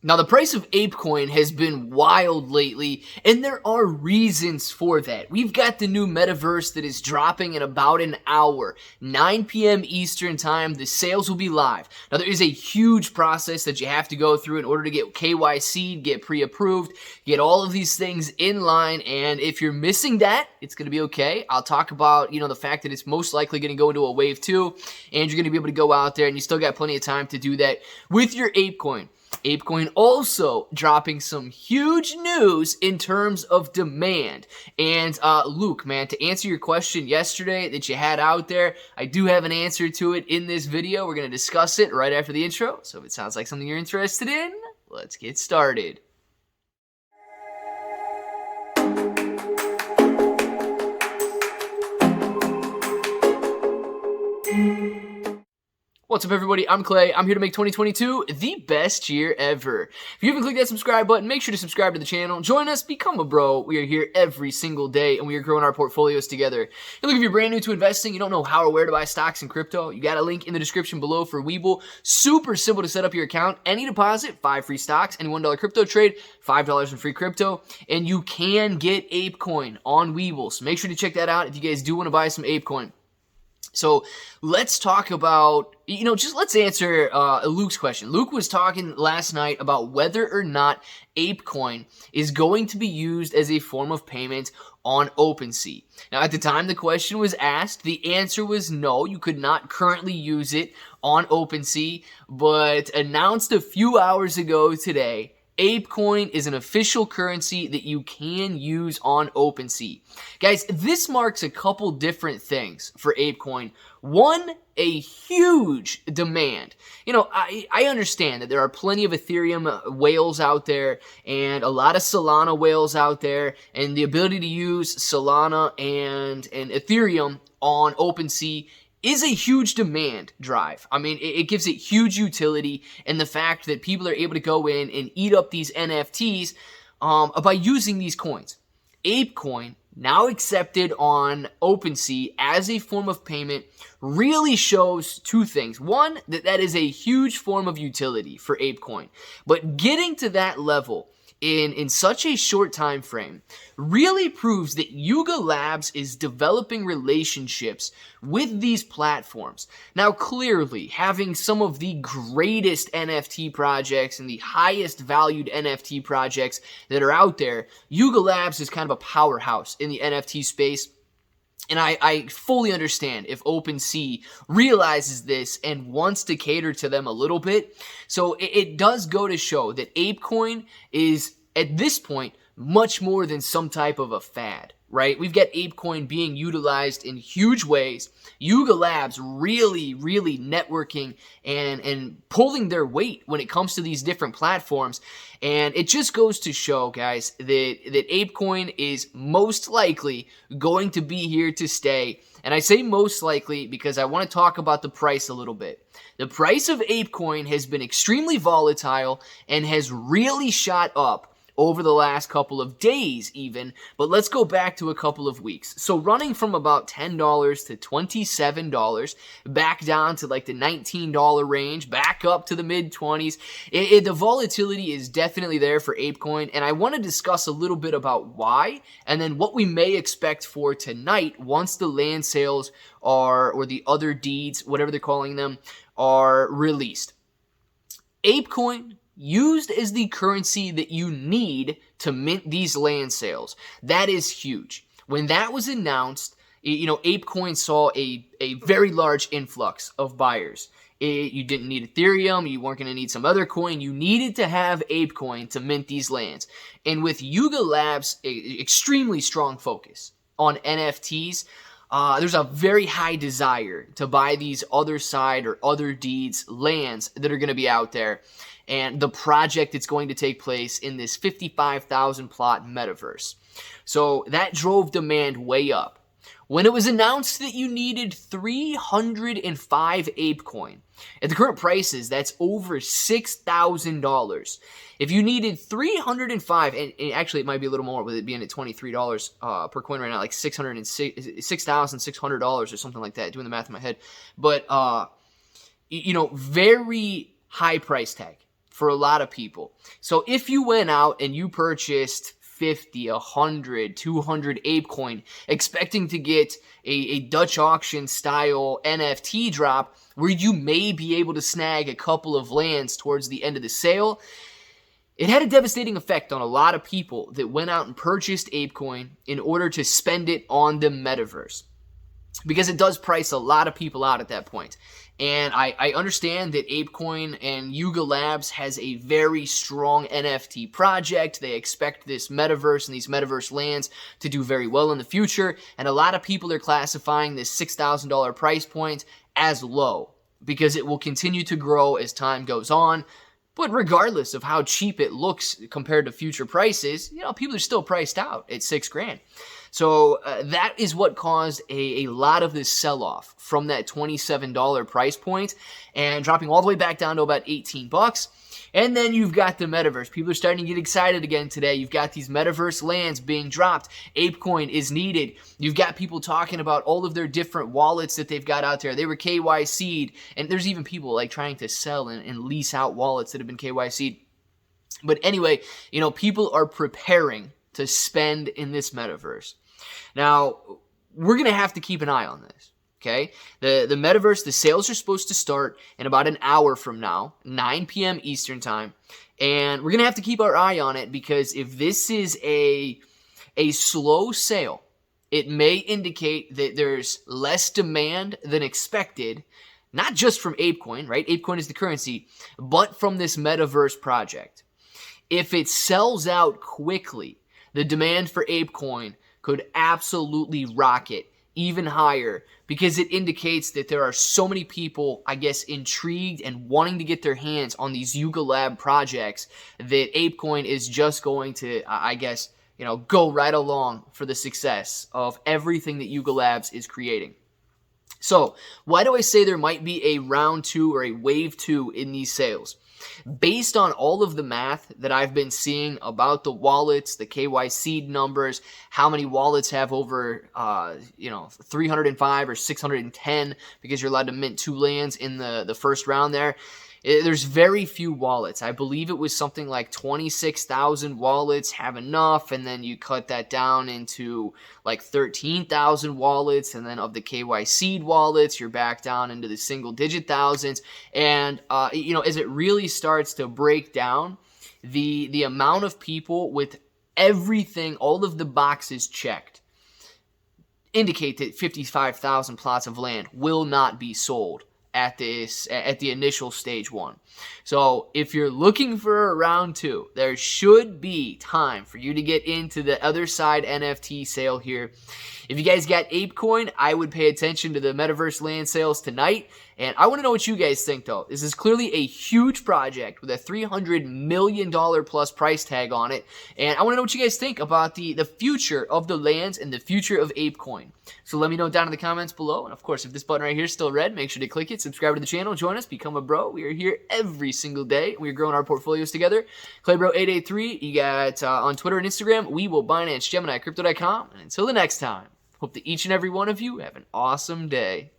Now, the price of Apecoin has been wild lately, and there are reasons for that. We've got the new metaverse that is dropping in about an hour, 9 p.m. Eastern time. The sales will be live. Now, there is a huge process that you have to go through in order to get KYC'd, get pre-approved, get all of these things in line, and if you're missing that, it's going to be okay. I'll talk about, the fact that it's most likely going to go into a wave 2, and you're going to be able to go out there, and you still got plenty of time to do that with your Apecoin. Apecoin also dropping some huge news in terms of demand. And Luke, man, to answer your question yesterday that you had out there, I do have an answer to it in this video. We're going to discuss it right after the intro. So if it sounds like something you're interested in, let's get started. What's up, everybody? I'm Clay. I'm here to make 2022 the best year ever. If you haven't clicked that subscribe button, make sure to subscribe to the channel. Join us, become a bro. We are here every single day, and we are growing our portfolios together. And look, if you're brand new to investing, you don't know how or where to buy stocks in crypto, you got a link in the description below for Webull. Super simple to set up your account. Any deposit, 5 free stocks. Any $1 crypto trade, $5 in free crypto. And you can get Apecoin on Webull. So make sure to check that out if you guys do want to buy some Apecoin. So let's talk about, let's answer Luke's question. Luke was talking last night about whether or not Apecoin is going to be used as a form of payment on OpenSea. Now, at the time the question was asked, the answer was no, you could not currently use it on OpenSea, but announced a few hours ago today, Apecoin is an official currency that you can use on OpenSea. Guys, this marks a couple different things for Apecoin. One, a huge demand. I understand that there are plenty of Ethereum whales out there and a lot of Solana whales out there, and the ability to use Solana and Ethereum on OpenSea is a huge demand drive. I mean, it gives it huge utility, and the fact that people are able to go in and eat up these NFTs by using these coins. Apecoin, now accepted on OpenSea as a form of payment, really shows two things. One, that is a huge form of utility for Apecoin. But getting to that level in such a short time frame really proves that Yuga Labs is developing relationships with these platforms. Now, clearly, having some of the greatest NFT projects and the highest valued NFT projects that are out there, Yuga Labs is kind of a powerhouse in the NFT space. And I fully understand if OpenSea realizes this and wants to cater to them a little bit. So it does go to show that Apecoin is, at this point, much more than some type of a fad, right? We've got Apecoin being utilized in huge ways. Yuga Labs really networking and pulling their weight when it comes to these different platforms. And it just goes to show, guys, that Apecoin is most likely going to be here to stay. And I say most likely because I want to talk about the price a little bit. The price of Apecoin has been extremely volatile and has really shot up over the last couple of days even, but let's go back to a couple of weeks. So running from about $10 to $27, back down to like the $19 range, back up to the mid-20s. The volatility is definitely there for Apecoin, and I want to discuss a little bit about why, and then what we may expect for tonight once the land sales are, or the other deeds, whatever they're calling them, are released. Apecoin, used as the currency that you need to mint these land sales. That is huge. When that was announced, Apecoin saw a very large influx of buyers. You didn't need Ethereum, you weren't going to need some other coin, you needed to have Apecoin to mint these lands. And with Yuga Labs' extremely strong focus on NFTs, there's a very high desire to buy these other side or other deeds lands that are going to be out there, and the project that's going to take place in this 55,000 plot metaverse. So that drove demand way up. When it was announced that you needed 305 Apecoin, at the current prices, that's over $6,000. If you needed 305, and actually it might be a little more with it being at $23 per coin right now, like $6,600 or something like that, doing the math in my head. But, very high price tag. for a lot of people. So if you went out and you purchased 50, 100, 200 Apecoin, expecting to get a Dutch auction style NFT drop where you may be able to snag a couple of lands towards the end of the sale, it had a devastating effect on a lot of people that went out and purchased Apecoin in order to spend it on the metaverse, because it does price a lot of people out at that point. And I understand that Apecoin and Yuga Labs has a very strong NFT project. They expect this metaverse and these metaverse lands to do very well in the future. And a lot of people are classifying this $6,000 price point as low because it will continue to grow as time goes on. But regardless of how cheap it looks compared to future prices, you know, people are still priced out at $6,000. So that is what caused a lot of this sell-off from that $27 price point and dropping all the way back down to about 18 bucks. And then you've got the metaverse. People are starting to get excited again today. You've got these metaverse lands being dropped. Apecoin is needed. You've got people talking about all of their different wallets that they've got out there. They were KYC'd, and there's even people like trying to sell and lease out wallets that have been KYC'd. But anyway, you know, people are preparing to spend in this metaverse. Now, we're going to have to keep an eye on this. Okay, the metaverse, the sales are supposed to start in about an hour from now, 9 p.m. Eastern time, and we're gonna have to keep our eye on it, because if this is a slow sale, it may indicate that there's less demand than expected, not just from Apecoin, right? Apecoin is the currency, but from this metaverse project. If it sells out quickly, the demand for Apecoin could absolutely rocket even higher, because it indicates that there are so many people, I guess, intrigued and wanting to get their hands on these Yuga Lab projects that Apecoin is just going to, I guess, you know, go right along for the success of everything that Yuga Labs is creating. So why do I say there might be a round 2 or a wave 2 in these sales? Based on all of the math that I've been seeing about the wallets, the KYC numbers, how many wallets have over, 305 or 610, because you're allowed to mint 2 lands in the first round there. There's very few wallets. I believe it was something like 26,000 wallets have enough, and then you cut that down into like 13,000 wallets, and then of the KYC wallets, you're back down into the single-digit thousands. And, as it really starts to break down, the amount of people with everything, all of the boxes checked, indicate that 55,000 plots of land will not be sold at the initial stage 1. So if you're looking for a round 2, there should be time for you to get into the other side NFT sale here. If you guys got Apecoin, I would pay attention to the metaverse land sales tonight. And I want to know what you guys think, though. This is clearly a huge project with a $300 million plus price tag on it. And I want to know what you guys think about the future of the lands and the future of Apecoin. So let me know down in the comments below. And of course, if this button right here is still red, make sure to click it, subscribe to the channel, join us, become a bro. We are here every single day. We're growing our portfolios together. ClayBro883, you got on Twitter and Instagram, Webull, Binance, Gemini, Crypto.com. And until the next time, hope that each and every one of you have an awesome day.